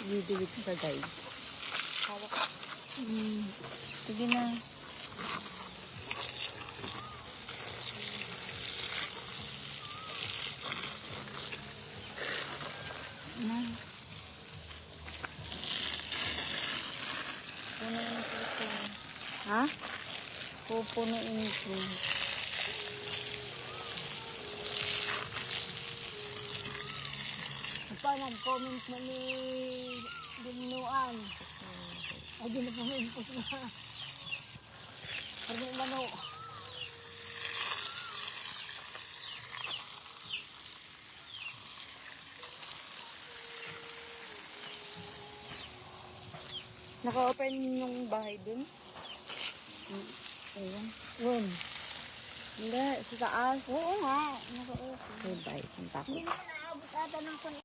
Didilig ka guys. Hawak. Sige na. Punuin ko ito. Ha? Pupunuin ko. Pa, nag-comment na ni Dinuan. Ay, di na pumimpos na. Parang mano. Naka-open yung bahay dun? Ayun. Yun. Hindi, sa taas. Oo nga. Naka-open. Ay, bye. Ang takot. Hindi naman naabot ata ng